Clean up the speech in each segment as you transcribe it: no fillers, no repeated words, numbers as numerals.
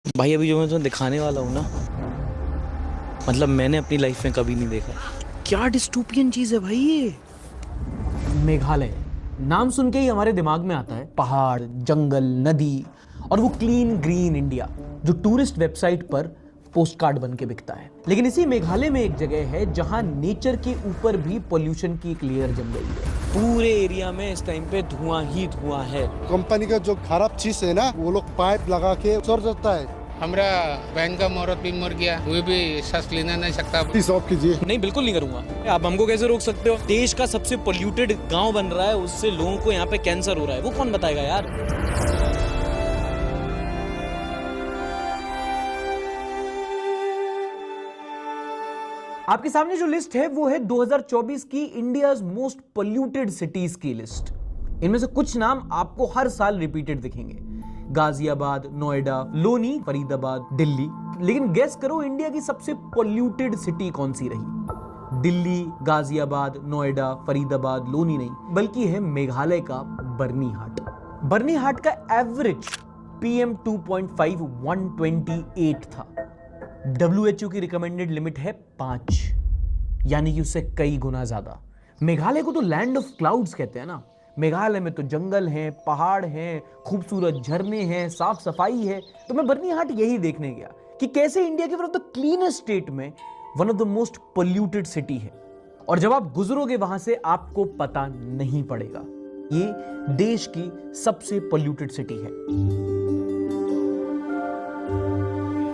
भाई अभी जो मैं तुम्हें दिखाने वाला हूँ ना, मतलब मैंने अपनी लाइफ में कभी नहीं देखा। क्या डिस्टोपियन चीज है भाई ये। मेघालय नाम सुन के ही हमारे दिमाग में आता है पहाड़, जंगल, नदी और वो क्लीन ग्रीन इंडिया जो टूरिस्ट वेबसाइट पर पोस्ट कार्ड बन के बिकता है। लेकिन इसी मेघालय में एक जगह है जहां नेचर के ऊपर भी पोल्यूशन की एक लेयर जम गई है। पूरे एरिया में इस टाइम पे धुआं ही धुआं है। कंपनी का जो खराब चीज है ना, वो लोग पाइप लगा के छोड़ देता है। हमारा बहन का औरत भी मर गया, वो भी सांस लेना नहीं सकता। प्लीज ऑफ कीजिए। नहीं, बिल्कुल नहीं करूंगा। आप हमको कैसे रोक सकते हो? देश का सबसे पोल्यूटेड गांव बन रहा है, उससे लोगों को यहाँ पे कैंसर हो रहा है, वो कौन बताएगा यार। आपके सामने जो लिस्ट है वो है 2024 की इंडियाज मोस्ट पोल्यूटेड सिटीज की लिस्ट। इनमें से कुछ नाम आपको हर साल रिपीटेड दिखेंगे। गाजियाबाद, नोएडा, लोनी, फरीदाबाद, दिल्ली। लेकिन गेस करो इंडिया की सबसे पोल्यूटेड सिटी कौन सी रही? दिल्ली, गाजियाबाद, नोएडा, फरीदाबाद, लोनी नहीं, बल्कि है मेघालय का बर्नीहाट। बर्नीहाट का एवरेज PM 2.5 128 था। WHO की रिकमेंडेड लिमिट है 5, यानी कि उससे कई गुना ज्यादा। मेघालय को तो लैंड ऑफ क्लाउड्स कहते हैं ना। मेघालय में तो जंगल हैं, पहाड़ हैं, खूबसूरत झरने हैं, साफ सफाई है। तो मैं बर्नीहाट यही देखने गया कि कैसे इंडिया के one of the cleanest state में one of the most polluted city है। और जब आप गुजरोगे वहां से आपको पता नहीं पड़ेगा ये देश की सबसे पोल्यूटेड सिटी है।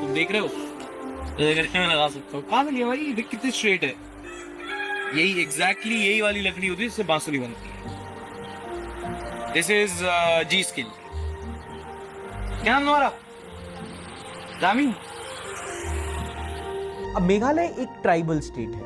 तुम देख रहे हो? मैं लगा सकता हूँ। कहाँ मिली है भाई? देख कितनी स्ट्रेट है। यही एग्जैक्टली यही वाली लकड़ी होती है जिससे बांसुरी बनती है। दिस इज जी स्किल। क्या नाम तुम्हारा? रामी। अब मेघालय एक ट्राइबल स्टेट है।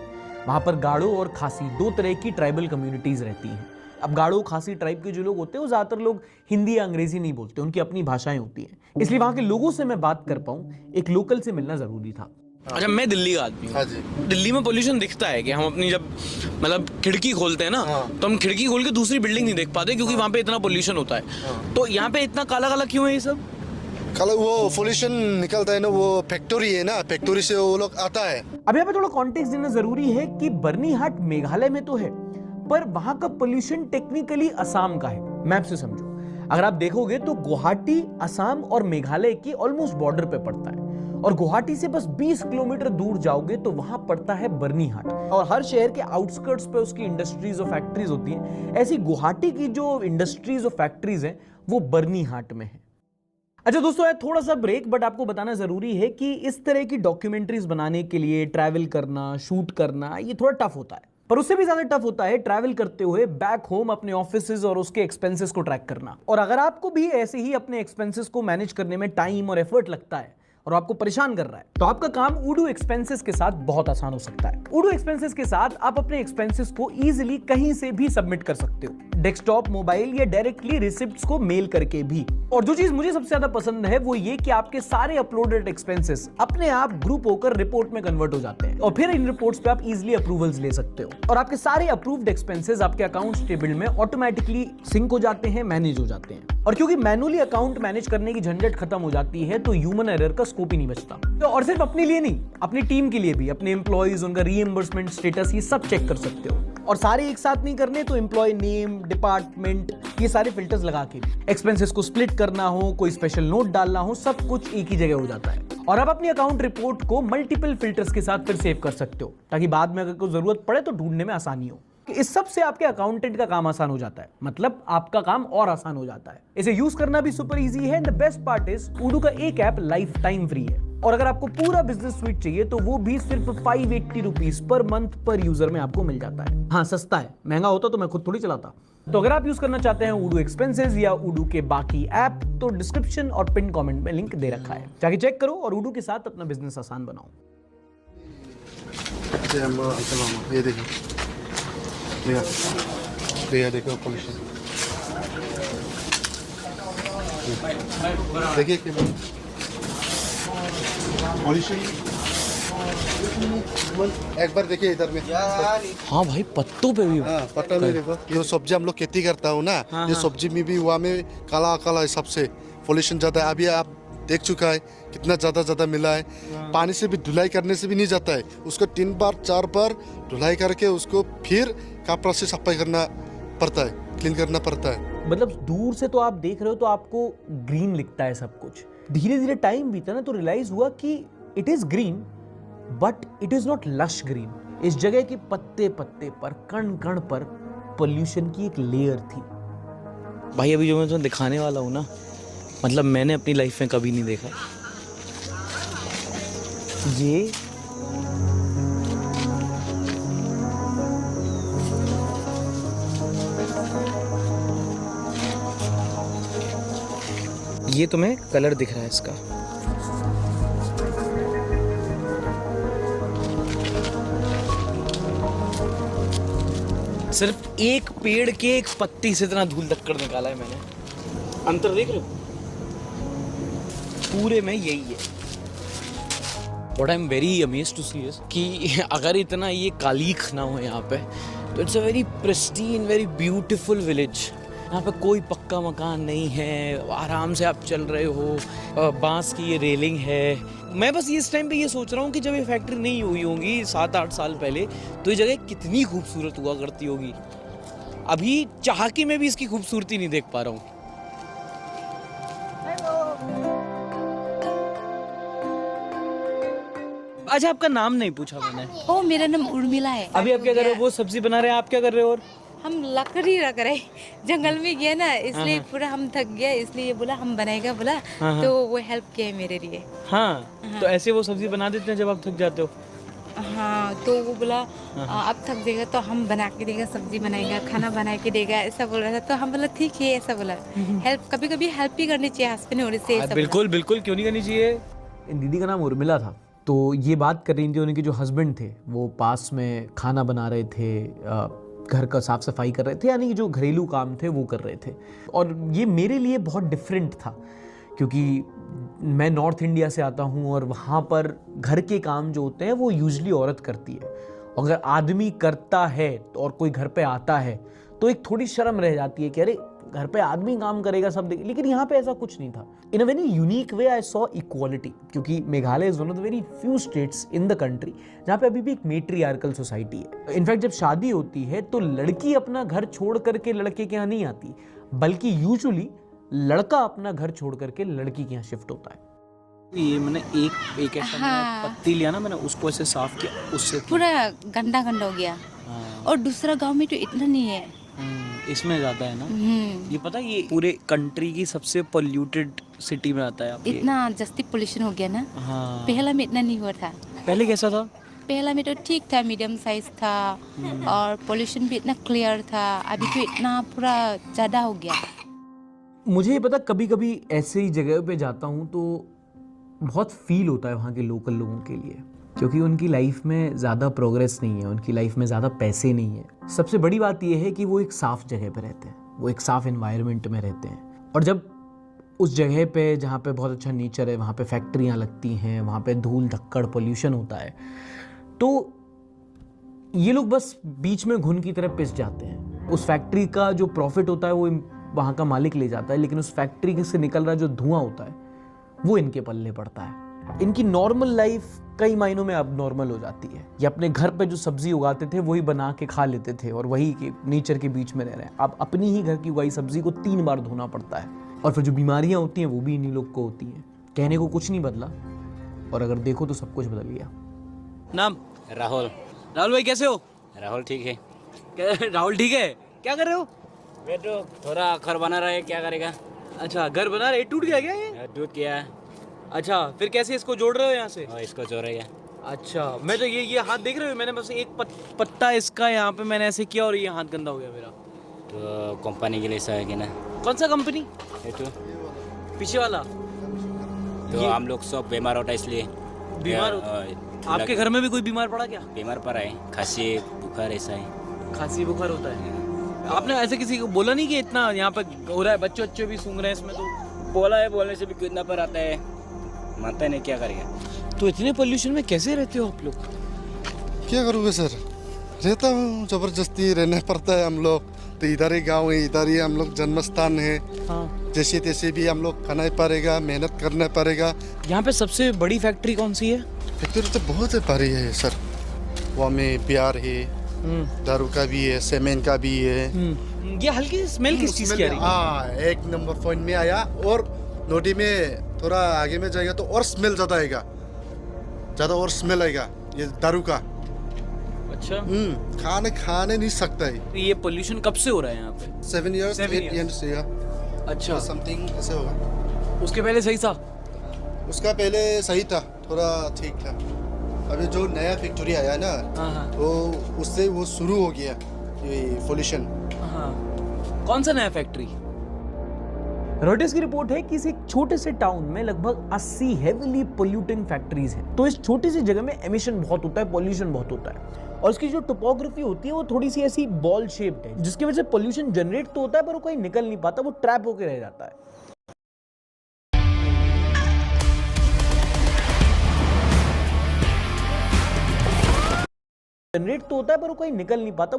वहां पर गाड़ो और खासी दो तरह की ट्राइबल कम्युनिटीज रहती हैं। अब गाड़ो खासी ट्राइब के जो लोग होते हैं वो ज्यादातर लोग हिंदी या अंग्रेजी नहीं बोलते, उनकी अपनी भाषाएं होती हैं। इसलिए वहां के लोगों से मैं बात कर पाऊं, एक लोकल से मिलना जरूरी था। अच्छा, मैं दिल्ली का आदमी हाँ हूँ। जी। दिल्ली में पोल्यूशन दिखता है कि हम अपनी जब मतलब खिड़की खोलते हैं ना, तो हम खिड़की खोल के दूसरी बिल्डिंग नहीं देख पाते क्योंकि वहाँ पे इतना पोल्यूशन होता है। तो यहाँ पे इतना काला काला क्यों है ये सब? कल वो पोल्यूशन निकलता है ना, वो फैक्ट्री है ना, फैक्ट्री से वो लोग आता है। अब यहाँ पे थोड़ा कॉन्टेक्स्ट देना जरूरी है कि बर्नीहाट मेघालय में तो है, पर वहां का पोल्यूशन टेक्निकली असम का है। मैप से समझो, अगर आप देखोगे तो गुवाहाटी असम और मेघालय की ऑलमोस्ट बॉर्डर पे पड़ता है। और गुवाहाटी से बस 20 किलोमीटर दूर जाओगे तो वहां पड़ता है बर्नीहाट। और हर शहर के आउटस्कर्ट्स पे उसकी इंडस्ट्रीज और फैक्ट्रीज होती हैं। ऐसी गुवाहाटी की जो इंडस्ट्रीज और फैक्ट्रीज हैं वो बर्नीहाट में है। अच्छा दोस्तों, है थोड़ा सा ब्रेक, बट आपको बताना जरूरी है कि इस तरह की डॉक्यूमेंट्रीज बनाने के लिए ट्रैवल करना, शूट करना, ये थोड़ा टफ होता है। पर उससे भी ज्यादा टफ होता है ट्रैवल करते हुए बैक होम अपने ऑफिसेज और उसके एक्सपेंसेस को ट्रैक करना। और अगर आपको भी ऐसे ही अपने एक्सपेंसेस को मैनेज करने में टाइम और एफर्ट लगता है और आपको परेशान कर रहा है, तो आपका काम उडू एक्सपेंसेस के साथ बहुत आसान हो सकता है। उडू एक्सपेंसेस के साथ आप अपने एक्सपेंसेस को इजीली कहीं से भी सबमिट कर सकते हो, डेस्कटॉप, मोबाइल या डायरेक्टली रिसिप्ट्स को मेल करके भी। और जो चीज मुझे सबसे ज्यादा पसंद है वो ये कि आपके सारे अपलोडेड एक्सपेंसेस अपने आप ग्रुप होकर रिपोर्ट में कन्वर्ट हो जाते हैं और फिर इन रिपोर्ट्स पे आप इजीली अप्रूवल्स ले सकते हो। और आपके सारे अप्रूव्ड एक्सपेंसेस आपके अकाउंट्स टेबल में ऑटोमेटिकली सिंक हो जाते हैं, मैनेज हो जाते हैं। और क्योंकि मैनुअली अकाउंट मैनेज करने की झंझट खत्म हो जाती है तो ह्यूमन एरर का स्कोप ही नहीं बचता। तो और सिर्फ अपने लिए नहीं, अपनी टीम के लिए भी, अपने एम्प्लॉइज, उनका रीएम्बर्समेंट स्टेटस, ये सब चेक कर सकते हो। और सारे एक साथ नहीं करने तो एम्प्लॉय नेम, डिपार्टमेंट, ये सारे फिल्टर्स लगा के एक्सपेंसेस को स्प्लिट करना हो, कोई स्पेशल नोट डालना हो, सब कुछ एक ही जगह हो जाता है। और आप अपनी अकाउंट रिपोर्ट को मल्टीपल फिल्टर्स के साथ फिर सेव कर सकते हो ताकि बाद में अगर कोई जरूरत पड़े तो ढूंढने में आसानी हो। इस सब से आपके अकाउंटेंट का काम आसान हो जाता है, मतलब आपका काम और आसान हो जाता है। इसे यूज करना भी सुपर इजी है। द बेस्ट पार्ट इज उडू का एक ऐप लाइफ टाइम फ्री है। और अगर आपको पूरा बिजनेस स्वीट चाहिए तो वो भी सिर्फ 580 रुपीज पर मंथ पर यूजर में आपको मिल जाता है। हाँ, सस्ता है, महंगा होता तो मैं खुद थोड़ी चलाता। तो अगर आप यूज करना चाहते हैं उडू एक्सपेंसेस या उडू के बाकी ऐप, तो डिस्क्रिप्शन और पिन कमेंट में लिंक दे रखा है, जाके चेक करो और उडू के साथ अपना बिजनेस आसान बनाओ। ये देखो, ये देखो पोल्यूशन देखिए कि पोल्यूशन एक बार देखिए इधर में। हाँ भाई, पत्तों पे भी। हाँ, पता नहीं, देखो ये सब्जी हम लोग खेती करता हूँ ना, ये सब्जी में भी वहाँ में काला काला सबसे पोल्यूशन ज्यादा है। अभी आप देख चुका है कितना ज़्यादा मिला है। पानी से भी धुलाई करने से भी नहीं जाता है, उसको 3 बार 4 बार धुलाई करके उसको फिर कपड़ा से सफाई करना पड़ता है, क्लीन करना पड़ता है। मतलब दूर से तो आप देख रहे हो तो आपको ग्रीन लिखता है सब कुछ। धीरे धीरे टाइम बीता ना तो रियलाइज हुआ कि it is green but it is not lush green. इस जगह के पत्ते पत्ते पर, कण कण पर पोल्यूशन की एक लेयर थी। भाई अभी जो मैं तुम्हें दिखाने वाला हूँ ना, मतलब मैंने अपनी लाइफ में कभी नहीं देखा। ये तुम्हें कलर दिख रहा है इसका, सिर्फ एक पेड़ के एक पत्ती से इतना धूल धक्कड़ निकाला है मैंने। अंतर देख रहे हो? पूरे में यही है। What I'm very amazed to see is कि अगर इतना ये कालीख ना हो यहाँ पे तो it's a very pristine, very beautiful village. यहाँ पे कोई पक्का मकान नहीं है, आराम से आप चल रहे हो, बांस की ये रेलिंग है। मैं बस इस टाइम पे ये सोच रहा हूँ कि जब ये फैक्ट्री नहीं हुई होगी 7-8 साल पहले तो ये जगह कितनी खूबसूरत हुआ करती होगी। अभी चाह के मैं भी इसकी खूबसूरती नहीं देख पा रहा हूँ। अच्छा, आपका नाम नहीं पूछा मैंने। ओ, मेरा नाम उर्मिला है। अभी आप क्या कर रहे हो? वो सब्जी बना रहे हैं, आप क्या कर रहे हो? और हम लकड़ी रख रहे, जंगल में गया ना इसलिए पूरा हम थक गया, इसलिए बोला हम बनाएगा बोला, तो वो हेल्प किया मेरे लिए। हाँ, तो ऐसे वो सब्जी बना देते हैं जब आप थक जाते हो? हाँ, तो वो बोला अब थक देगा तो हम बना के देगा, सब्जी बनाएगा, खाना बना के देगा, ऐसा बोल रहा था। तो हम बोला ठीक है, ऐसा बोला। हेल्प कभी कभी हेल्प भी करनी चाहिए हस्बैंड और से। बिल्कुल बिल्कुल, क्यों नहीं करनी चाहिए। इन दीदी का नाम उर्मिला था। तो ये बात कर रही थी, उनके जो हस्बैंड थे वो पास में खाना बना रहे थे, घर का साफ सफाई कर रहे थे, यानी जो घरेलू काम थे वो कर रहे थे। और ये मेरे लिए बहुत डिफरेंट था क्योंकि मैं नॉर्थ इंडिया से आता हूँ और वहाँ पर घर के काम जो होते हैं वो यूजुअली औरत करती है। अगर आदमी करता है और कोई घर पे आता है तो एक थोड़ी शर्म रह जाती है कि अरे घर पे आदमी काम करेगा सब देखेगा, लेकिन यहाँ पे ऐसा कुछ नहीं था। In a very unique way I saw equality, क्योंकि Meghalaya is one of the very few states in the country जहाँ पे अभी भी एक मेट्रियार्कल सोसाइटी है। इनफैक्ट जब शादी होती है तो लड़की अपना घर छोड़ करके लड़के के यहाँ नहीं आती, बल्कि यूजुअली लड़का अपना घर छोड़ करके लड़की के यहाँ शिफ्ट होता है। ये मैंने एक ऐसा पत्ती लिया ना, मैंने उसको ऐसे साफ किया, उससे पूरा गंदा गंदा हो गया। और दूसरा गांव में तो इतना नहीं है, इसमें ज्यादा है ना। ये पता है, ये पूरे कंट्री की सबसे पोल्यूटेड सिटी में आता है। इतना जस्ती पोल्यूशन हो गया ना। हाँ, पहला में इतना नहीं हुआ था। पहले कैसा था? पहला में तो ठीक था, मीडियम साइज था और पोल्यूशन भी इतना क्लियर था। अभी तो इतना पूरा ज़्यादा हो गया। मुझे ये पता, कभी कभी ऐसे ही जगह पे जाता हूँ तो बहुत फील होता है वहाँ के लोकल लोगों के लिए, क्योंकि उनकी लाइफ में ज़्यादा प्रोग्रेस नहीं है, उनकी लाइफ में ज़्यादा पैसे नहीं है। सबसे बड़ी बात यह है कि वो एक साफ़ जगह पे रहते हैं, वो एक साफ़ एनवायरनमेंट में रहते हैं। और जब उस जगह पे जहाँ पे बहुत अच्छा नेचर है, वहाँ पे फैक्ट्रियाँ लगती हैं, वहाँ पे धूल धक्कड़ पोल्यूशन होता है, तो ये लोग बस बीच में घुन की तरह पिस जाते हैं। उस फैक्ट्री का जो प्रॉफिट होता है वो वहाँ का मालिक ले जाता है, लेकिन उस फैक्ट्री से निकल रहा जो धुआं होता है वो इनके पल्ले पड़ता है। इनकी नॉर्मल लाइफ कई मायनों में अब नॉर्मल हो जाती है। ये अपने घर पे जो सब्जी उगाते थे वही बना के खा लेते थे और वही के नेचर के बीच में रह रहे हैं। अब अपनी ही घर की उगाई सब्जी को 3 बार धोना पड़ता है, और फिर जो बीमारियां होती हैं वो भी इन्हीं लोग को होती हैं। कहने को कुछ नहीं बदला, और अगर देखो तो सब कुछ बदल गया। नाम? राहुल। राहुल भाई कैसे हो? राहुल ठीक है। राहुल ठीक है। क्या कर रहे हो? मैं तो थोड़ा घर बना रहा है, क्या करेगा। अच्छा, घर बना रहे? टूट गया क्या ये? दूध किया। अच्छा, फिर कैसे इसको जोड़ रहे हो यहाँ से? और इसको जोड़ेगा। अच्छा, मैं तो ये हाथ देख रहे हो, मैंने बस एक पत्ता इसका यहाँ पे मैंने ऐसे किया और ये हाथ गंदा हो गया मेरा। तो कंपनी के लिए ऐसा है कि ना। कौन सा कंपनी? ये तो पीछे वाला। तो हम लोग सब बीमार होता है, इसलिए बीमार आपके घर में भी कोई बीमार पड़ा क्या? बीमार पड़ा है, खांसी बुखार ऐसा है। खांसी बुखार होता है? आपने ऐसे किसी को बोला नहीं कि इतना यहाँ पे हो रहा है, बच्चे भी सूंघ रहे हैं इसमें? तो बोला है, बोलने से भी कितना पर आता है, मानता नहीं, क्या करेगा। तो इतने पोल्यूशन में कैसे रहते हो आप लोग? क्या करोगे सर, रहता हूँ, जबरदस्ती रहना पड़ता है हम लोग। तो इधर ही गाँव है, इधर ही हम लोग जन्म स्थान है। हाँ, जैसे तैसे भी हम लोग खाना पड़ेगा, मेहनत करना पड़ेगा। यहाँ पे सबसे बड़ी फैक्ट्री कौन सी है? फैक्ट्री तो बहुत बड़ी है सर। वहाँ में बियर है, दारू का भी है, सीमेंट का भी है। ये हल्की स्मेल किस चीज की आ रही है? हाँ, एक नंबर पॉइंट में आया। और नोडी में थोड़ा आगे में जाएगा तो और स्मेल ज़्यादा आएगा, ज़्यादा और स्मेल आएगा ये दारू का। अच्छा, खाने नहीं सकता है। ये पोल्यूशन कब से हो रहा है यहाँ पे? 7 years, 7 8 years से अच्छा, समथिंग ऐसे होगा। उसके पहले सही था? उसका पहले सही था, थोड़ा ठीक था। अभी जो नया फैक्ट्री आया ना, हाँ तो उससे वो शुरू हो गया ये पोल्यूशन। हाँ। कौन सा नया फैक्ट्री? रॉयटर्स की रिपोर्ट है कि इस एक छोटे से टाउन में लगभग 80 हेवीली पोल्यूटिंग फैक्ट्रीज हैं। तो इस छोटी सी जगह में एमिशन बहुत होता है, पॉल्यूशन बहुत होता है, और इसकी जो टोपोग्राफी होती है वो थोड़ी सी ऐसी बॉल शेप्ड है, जिसकी वजह से पॉल्यूशन जनरेट तो होता है पर वो कहीं निकल नहीं पाता, वो ट्रैप होकर रह जाता है। जनरेट तो होता है पर वो कहीं निकल नहीं पाता।